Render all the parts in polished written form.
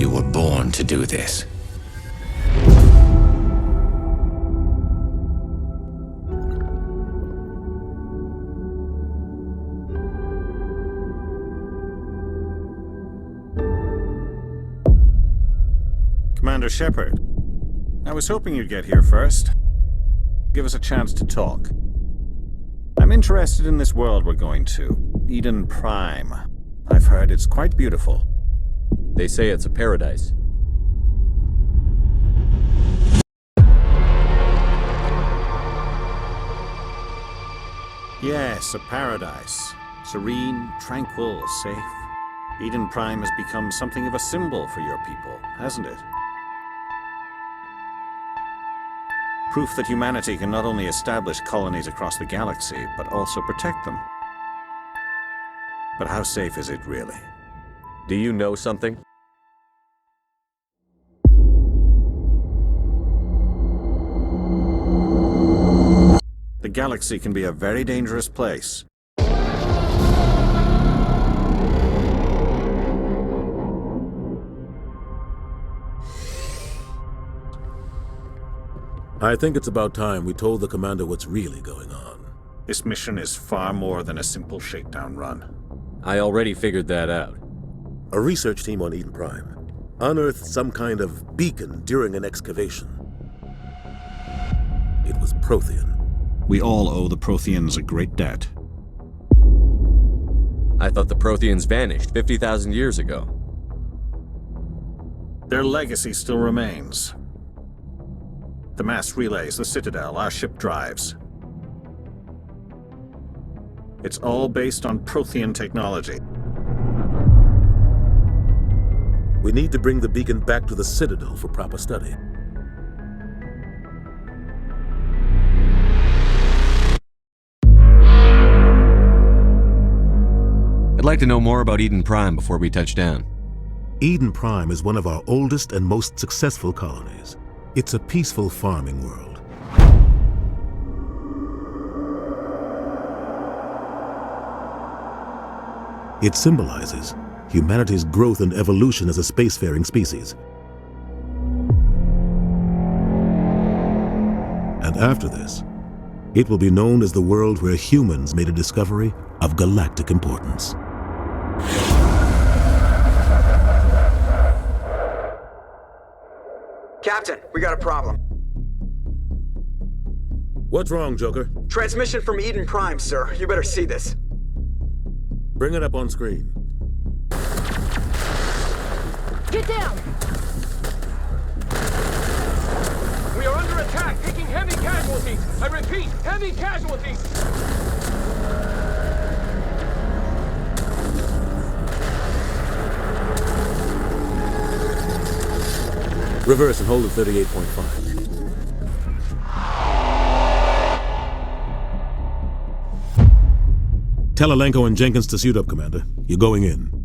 You were born to do this. Commander Shepard, I was hoping you'd get here first. Give us a chance to talk. I'm interested in this world we're going to, Eden Prime. I've heard it's quite beautiful. They say it's a paradise. Yes, a paradise. Serene, tranquil, safe. Eden Prime has become something of a symbol for your people, hasn't it? Proof that humanity can not only establish colonies across the galaxy, but also protect them. But how safe is it really? Do you know something? The galaxy can be a very dangerous place. I think it's about time we told the commander what's really going on. This mission is far more than a simple shakedown run. I already figured that out. A research team on Eden Prime unearthed some kind of beacon during an excavation. It was Prothean. We all owe the Protheans a great debt. I thought the Protheans vanished 50,000 years ago. Their legacy still remains. The mass relays, the Citadel, our ship drives. It's all based on Prothean technology. We need to bring the beacon back to the Citadel for proper study. I'd like to know more about Eden Prime before we touch down. Eden Prime is one of our oldest and most successful colonies. It's a peaceful farming world. It symbolizes humanity's growth and evolution as a spacefaring species. And after this, it will be known as the world where humans made a discovery of galactic importance. Captain, we got a problem. What's wrong, Joker? Transmission from Eden Prime, sir. You better see this. Bring it up on screen. Get down! We are under attack, taking heavy casualties. I repeat, heavy casualties. Reverse and hold at 38.5. Tell Alenko and Jenkins to suit up, Commander. You're going in.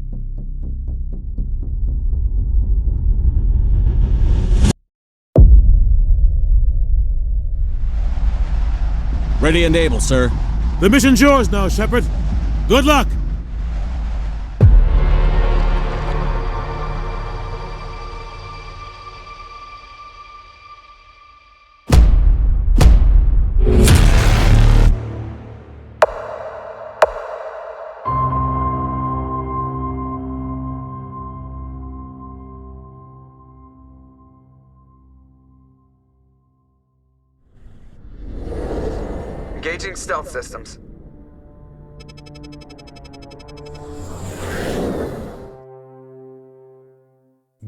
Ready and able, sir. The mission's yours now, Shepard. Good luck! Engaging stealth systems.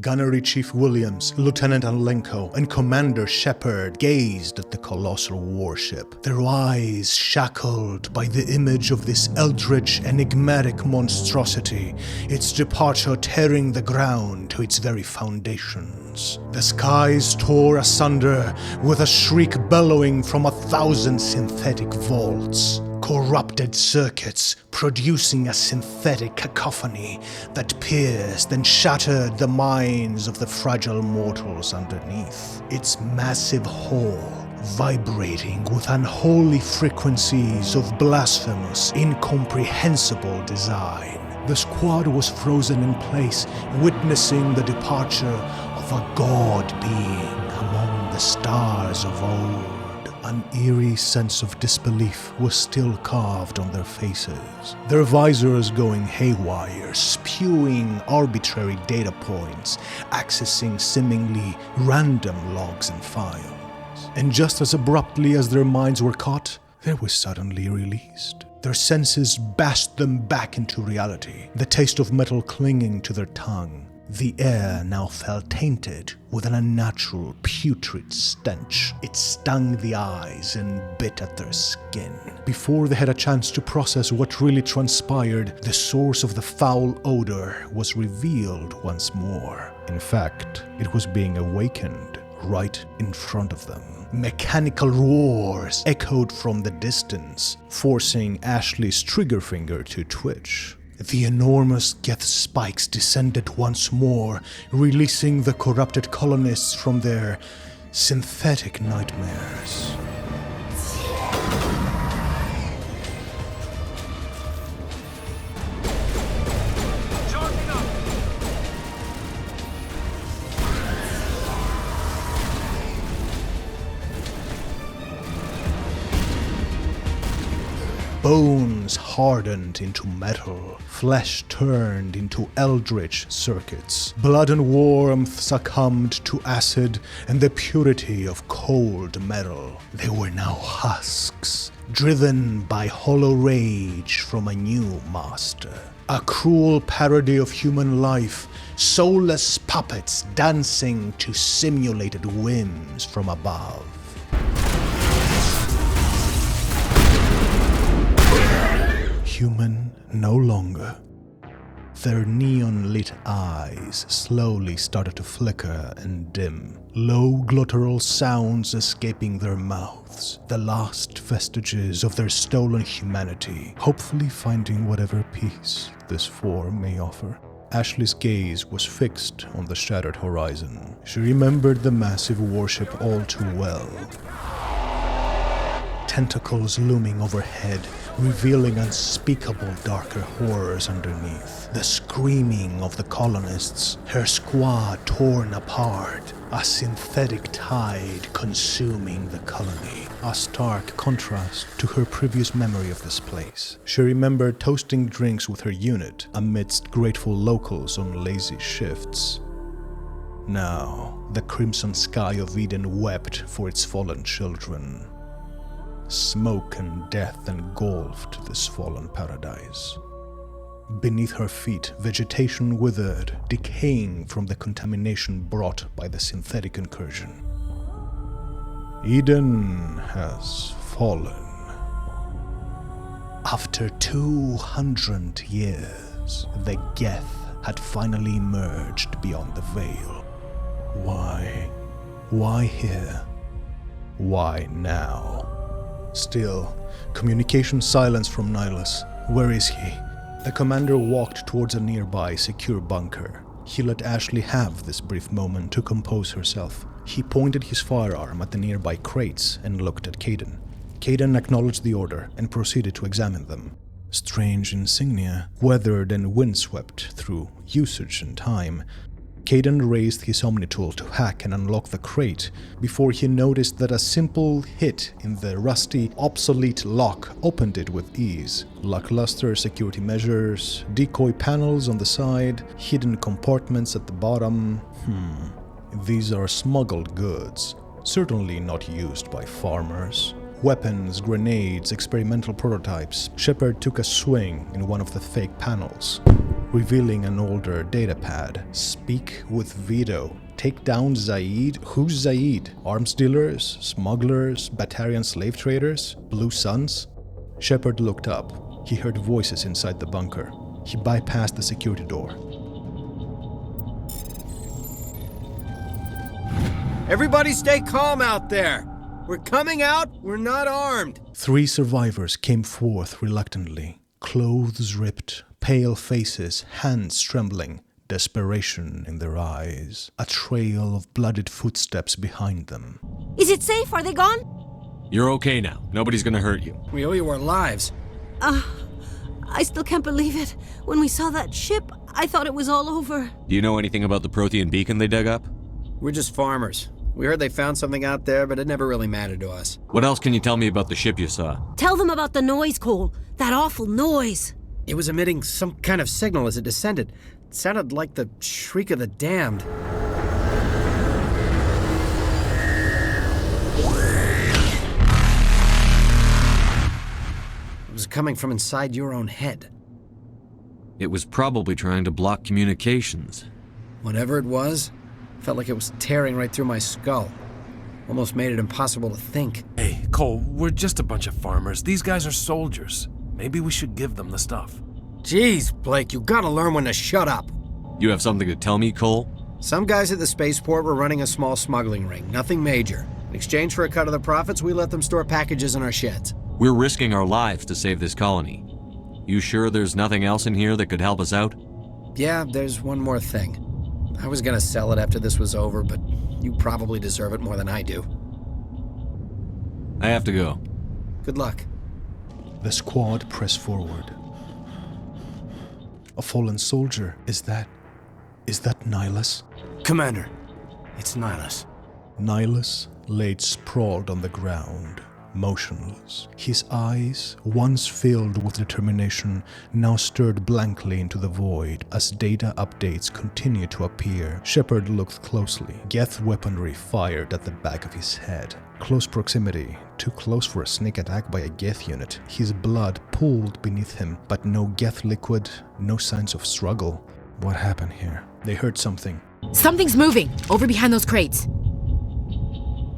Gunnery Chief Williams, Lieutenant Alenko, and Commander Shepard gazed at the colossal warship, their eyes shackled by the image of this eldritch, enigmatic monstrosity, its departure tearing the ground to its very foundations. The skies tore asunder, with a shriek bellowing from 1,000 synthetic vaults. Corrupted circuits producing a synthetic cacophony that pierced and shattered the minds of the fragile mortals underneath. Its massive hull vibrating with unholy frequencies of blasphemous, incomprehensible design. The squad was frozen in place, witnessing the departure of a god being among the stars of old. An eerie sense of disbelief was still carved on their faces, their visors going haywire, spewing arbitrary data points, accessing seemingly random logs and files. And just as abruptly as their minds were caught, they were suddenly released. Their senses bashed them back into reality, the taste of metal clinging to their tongue. The air now felt tainted with an unnatural, putrid stench. It stung the eyes and bit at their skin. Before they had a chance to process what really transpired, the source of the foul odor was revealed once more. In fact, it was being awakened right in front of them. Mechanical roars echoed from the distance, forcing Ashley's trigger finger to twitch. The enormous geth spikes descended once more, releasing the corrupted colonists from their synthetic nightmares. Bones hardened into metal, flesh turned into eldritch circuits. Blood and warmth succumbed to acid and the purity of cold metal. They were now husks, driven by hollow rage from a new master. A cruel parody of human life, soulless puppets dancing to simulated whims from above. Human no longer. Their neon-lit eyes slowly started to flicker and dim, low glottal sounds escaping their mouths, the last vestiges of their stolen humanity, hopefully finding whatever peace this form may offer. Ashley's gaze was fixed on the shattered horizon. She remembered the massive warship all too well. Tentacles looming overhead, revealing unspeakable darker horrors underneath. The screaming of the colonists, her squad torn apart, a synthetic tide consuming the colony. A stark contrast to her previous memory of this place. She remembered toasting drinks with her unit amidst grateful locals on lazy shifts. Now, the crimson sky of Eden wept for its fallen children. Smoke and death engulfed this fallen paradise. Beneath her feet, vegetation withered, decaying from the contamination brought by the synthetic incursion. Eden has fallen. After 200 years, the Geth had finally emerged beyond the veil. Why? Why here? Why now? Still, communication silence from Nihlus. Where is he? The commander walked towards a nearby secure bunker. He let Ashley have this brief moment to compose herself. He pointed his firearm at the nearby crates and looked at Kaidan. Kaidan acknowledged the order and proceeded to examine them. Strange insignia, weathered and windswept through usage and time. Kaidan raised his Omnitool to hack and unlock the crate before he noticed that a simple hit in the rusty, obsolete lock opened it with ease. Lackluster security measures, decoy panels on the side, hidden compartments at the bottom. These are smuggled goods, certainly not used by farmers. Weapons, grenades, experimental prototypes. Shepard took a swing in one of the fake panels, revealing an older datapad. Speak with Vito. Take down Zaid? Who's Zaid? Arms dealers? Smugglers? Batarian slave traders? Blue Suns? Shepard looked up. He heard voices inside the bunker. He bypassed the security door. Everybody stay calm out there! We're coming out, we're not armed! 3 survivors came forth reluctantly, clothes ripped, pale faces, hands trembling, desperation in their eyes, a trail of blooded footsteps behind them. Is it safe? Are they gone? You're okay now. Nobody's gonna hurt you. We owe you our lives. I still can't believe it. When we saw that ship, I thought it was all over. Do you know anything about the Prothean beacon they dug up? We're just farmers. We heard they found something out there, but it never really mattered to us. What else can you tell me about the ship you saw? Tell them about the noise, Cole. That awful noise. It was emitting some kind of signal as it descended. It sounded like the shriek of the damned. It was coming from inside your own head. It was probably trying to block communications. Whatever it was, felt like it was tearing right through my skull. Almost made it impossible to think. Hey, Cole, we're just a bunch of farmers. These guys are soldiers. Maybe we should give them the stuff. Jeez, Blake, you gotta learn when to shut up. You have something to tell me, Cole? Some guys at the Spaceport were running a small smuggling ring, nothing major. In exchange for a cut of the profits, we let them store packages in our sheds. We're risking our lives to save this colony. You sure there's nothing else in here that could help us out? Yeah, there's one more thing. I was gonna sell it after this was over, but you probably deserve it more than I do. I have to go. Good luck. The squad press forward. A fallen soldier, is that Nihlus? Commander, it's Nihlus. Nihlus laid sprawled on the ground, motionless. His eyes, once filled with determination, now stared blankly into the void as data updates continued to appear. Shepard looked closely. Geth weaponry fired at the back of his head. Close proximity, too close for a sneak attack by a Geth unit. His blood pooled beneath him, but no Geth liquid, no signs of struggle. What happened here? They heard something. Something's moving, over behind those crates.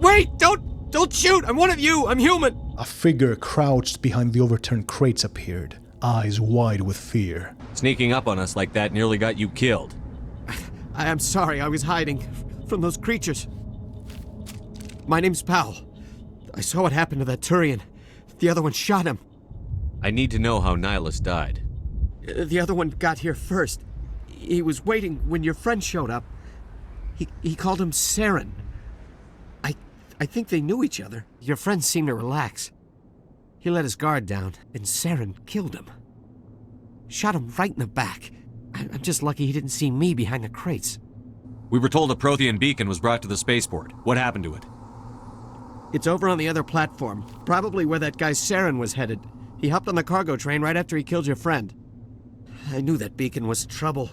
Wait! Don't shoot! I'm one of you! I'm human! A figure crouched behind the overturned crates appeared, eyes wide with fear. Sneaking up on us like that nearly got you killed. I'm sorry, I was hiding from those creatures. My name's Powell. I saw what happened to that Turian. The other one shot him. I need to know how Nihlus died. The other one got here first. He was waiting when your friend showed up. He called him Saren. I think they knew each other. Your friend seemed to relax. He let his guard down, and Saren killed him. Shot him right in the back. I'm just lucky he didn't see me behind the crates. We were told a Prothean beacon was brought to the spaceport. What happened to it? It's over on the other platform, probably where that guy Saren was headed. He hopped on the cargo train right after he killed your friend. I knew that beacon was trouble.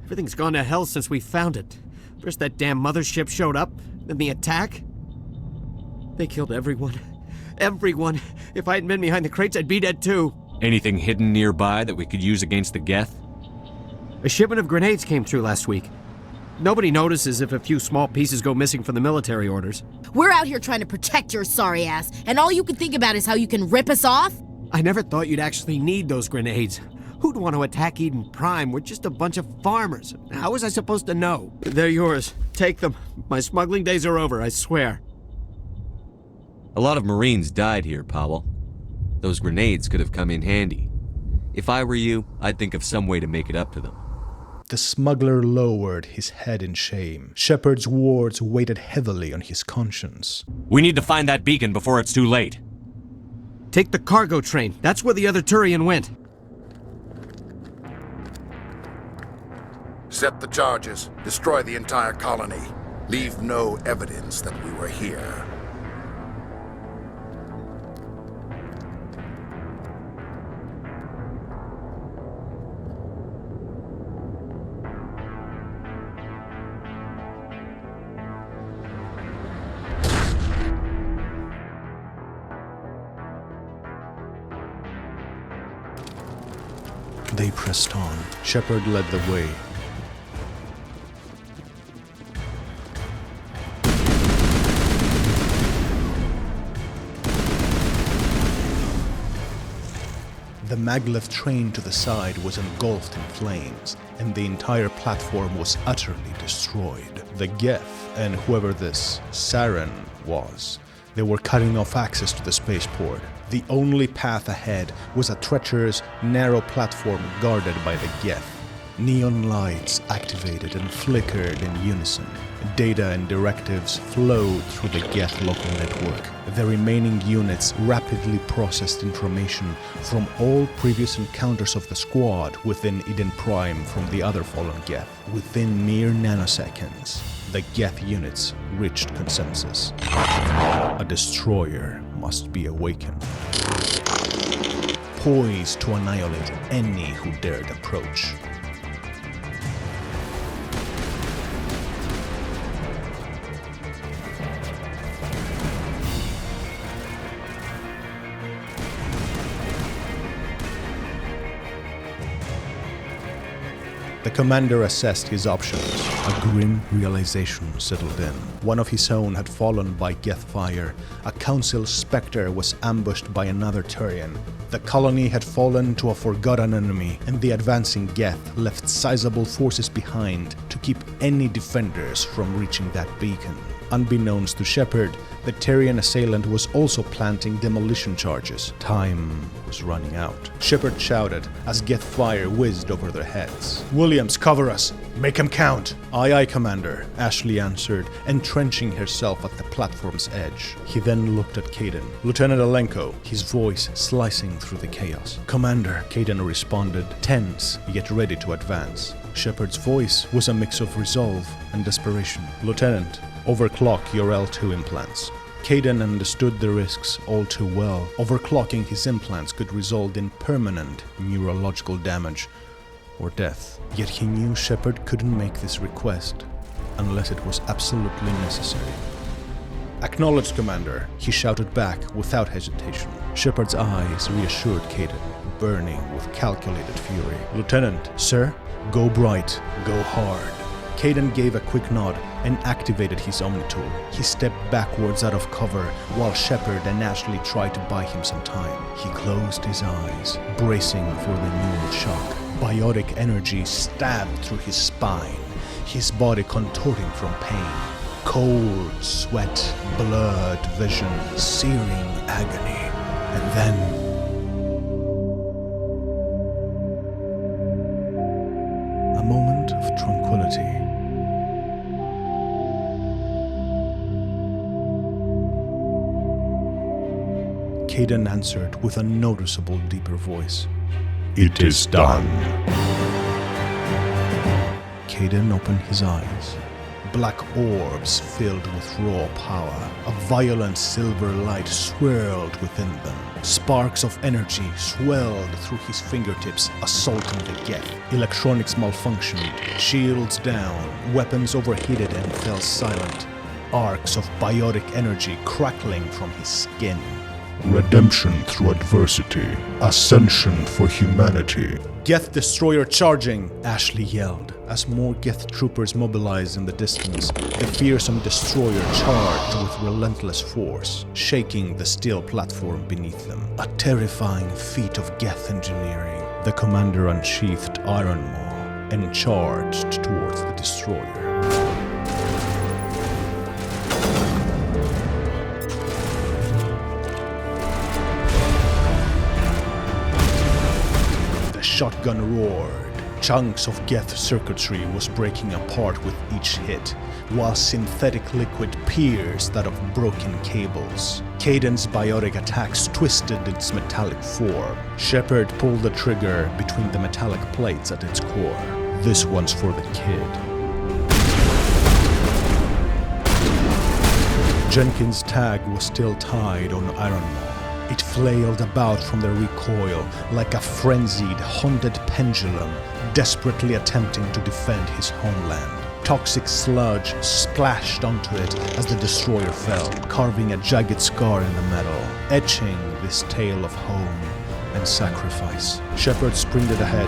Everything's gone to hell since we found it. First that damn mothership showed up, then the attack. They killed everyone. Everyone. If I hadn't been behind the crates, I'd be dead too. Anything hidden nearby that we could use against the Geth? A shipment of grenades came through last week. Nobody notices if a few small pieces go missing from the military orders. We're out here trying to protect your sorry ass, and all you can think about is how you can rip us off? I never thought you'd actually need those grenades. Who'd want to attack Eden Prime? We're just a bunch of farmers. How was I supposed to know? They're yours. Take them. My smuggling days are over, I swear. A lot of Marines died here, Powell. Those grenades could have come in handy. If I were you, I'd think of some way to make it up to them. The smuggler lowered his head in shame. Shepard's words weighted heavily on his conscience. We need to find that beacon before it's too late. Take the cargo train. That's where the other Turian went. Set the charges. Destroy the entire colony. Leave no evidence that we were here. They pressed on. Shepard led the way. The maglev train to the side was engulfed in flames, and the entire platform was utterly destroyed. The Geth, and whoever this Saren was, they were cutting off access to the spaceport. The only path ahead was a treacherous, narrow platform guarded by the Geth. Neon lights activated and flickered in unison. Data and directives flowed through the Geth local network. The remaining units rapidly processed information from all previous encounters of the squad within Eden Prime from the other fallen Geth. Within mere nanoseconds, the Geth units reached consensus. A destroyer must be awakened, poised to annihilate any who dared approach. The commander assessed his options. A grim realization settled in. One of his own had fallen by Geth fire. A council specter was ambushed by another Turian. The colony had fallen to a forgotten enemy, and the advancing Geth left sizable forces behind to keep any defenders from reaching that beacon. Unbeknownst to Shepard, the Turian assailant was also planting demolition charges. Time was running out. Shepard shouted as Geth fire whizzed over their heads. "Williams, cover us! Make 'em count!" "Aye, aye, Commander," Ashley answered, entrenching herself at the platform's edge. He then looked at Kaidan. "Lieutenant Alenko," his voice slicing through the chaos. "Commander," Kaidan responded, tense yet ready to advance. Shepard's voice was a mix of resolve and desperation. "Lieutenant, overclock your L2 implants." Kaidan understood the risks all too well. Overclocking his implants could result in permanent neurological damage or death. Yet he knew Shepard couldn't make this request unless it was absolutely necessary. "Acknowledged, Commander," he shouted back without hesitation. Shepard's eyes reassured Kaidan, burning with calculated fury. "Lieutenant, sir, go bright, go hard." Kaidan gave a quick nod and activated his Omnitool. He stepped backwards out of cover while Shepard and Ashley tried to buy him some time. He closed his eyes, bracing for the neural shock. Biotic energy stabbed through his spine, his body contorting from pain. Cold sweat, blurred vision, searing agony. And then a moment of tranquility. Kaidan answered with a noticeable deeper voice. "It is done." Kaidan opened his eyes. Black orbs filled with raw power. A violent silver light swirled within them. Sparks of energy swelled through his fingertips, assaulting the Geth. Electronics malfunctioned, shields down, weapons overheated and fell silent. Arcs of biotic energy crackling from his skin. Redemption through adversity. Ascension for humanity. "Geth destroyer charging!" Ashley yelled. As more Geth troopers mobilized in the distance, the fearsome destroyer charged with relentless force, shaking the steel platform beneath them. A terrifying feat of Geth engineering. The commander unsheathed Iron Maw and charged towards the destroyer. Shotgun roared. Chunks of Geth circuitry was breaking apart with each hit, while synthetic liquid pierced out of broken cables. Kaidan's biotic attacks twisted its metallic form. Shepard pulled the trigger between the metallic plates at its core. "This one's for the kid." Jenkins' tag was still tied on Iron Maw. It flailed about from the recoil like a frenzied, haunted pendulum, desperately attempting to defend his homeland. Toxic sludge splashed onto it as the destroyer fell, carving a jagged scar in the metal, etching this tale of home and sacrifice. Shepard sprinted ahead.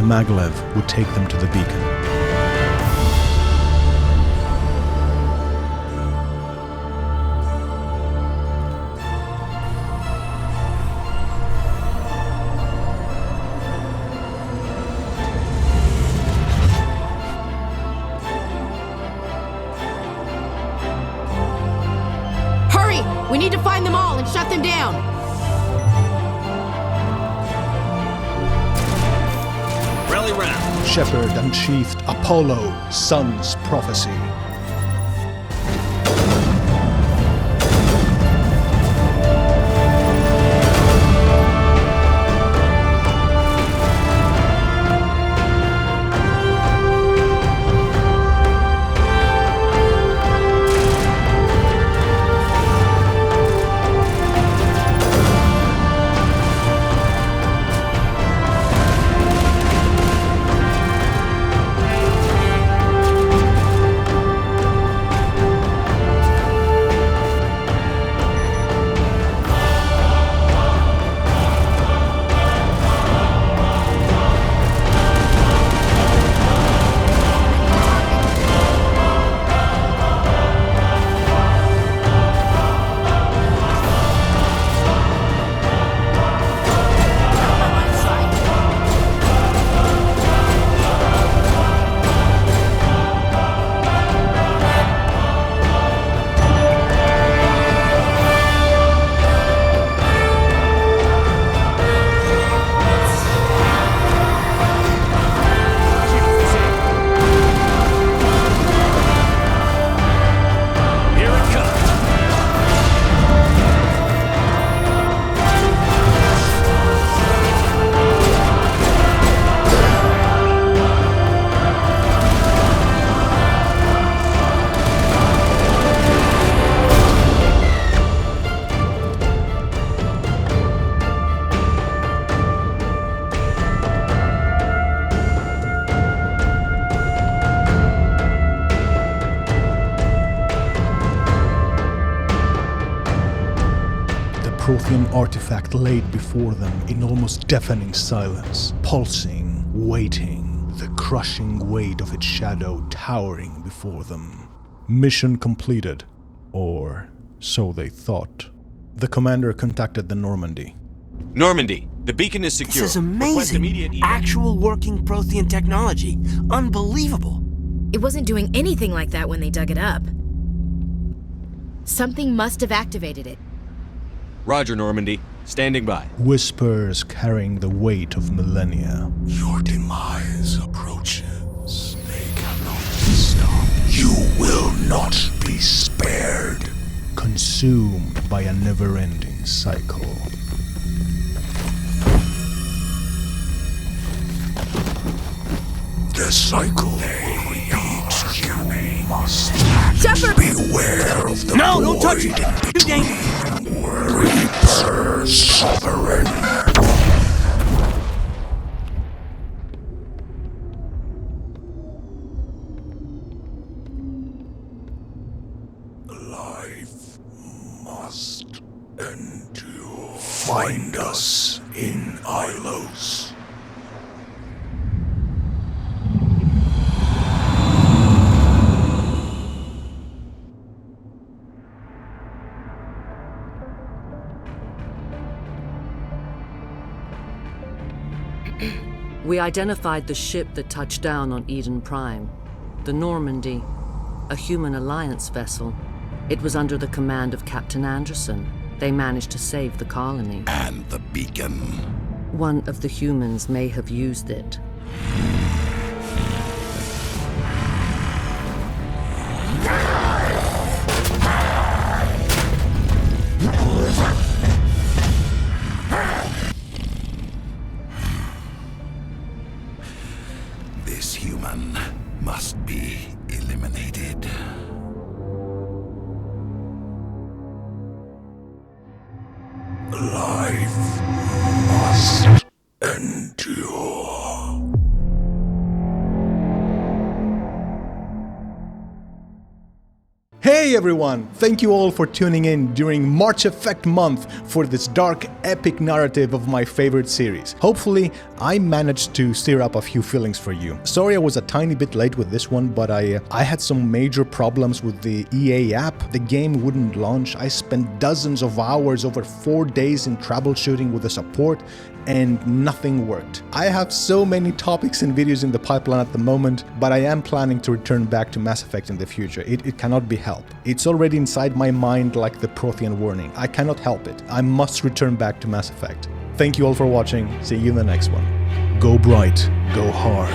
The maglev would take them to the beacon. Hurry! We need to find them all and shut them down! Rally round. Shepard unsheathed Apollo, Sun's prophecy. Prothean artifact laid before them in almost deafening silence, pulsing, waiting, the crushing weight of its shadow towering before them. Mission completed, or so they thought. The commander contacted the Normandy. Normandy, the beacon is secure. This is amazing. Actual working Prothean technology. Unbelievable. It wasn't doing anything like that when they dug it up. Something must have activated it. Roger, Normandy. Standing by. Whispers carrying the weight of millennia. Your demise approaches. They cannot be stopped. You will not be spared. Consumed by a never-ending cycle. The cycle will repeat. You must Shepard! beware of the No, don't touch it! Too dangerous! Reaper sovereign. Life must endure. Find us in Ilos. We identified the ship that touched down on Eden Prime. The Normandy, a human alliance vessel. It was under the command of Captain Anderson. They managed to save the colony. And the beacon. One of the humans may have used it. This human must be eliminated. Life must endure. Hey everyone! Thank you all for tuning in during March Effect month for this dark, epic narrative of my favorite series. Hopefully, I managed to stir up a few feelings for you. Sorry I was a tiny bit late with this one, but I had some major problems with the EA app. The game wouldn't launch. I spent dozens of hours over 4 days in troubleshooting with the support, and nothing worked. I have so many topics and videos in the pipeline at the moment, but I am planning to return back to Mass Effect in the future. It cannot be helped. It's already inside my mind like the Prothean warning. I cannot help it. I must return back to Mass Effect. Thank you all for watching. See you in the next one. Go bright, go hard.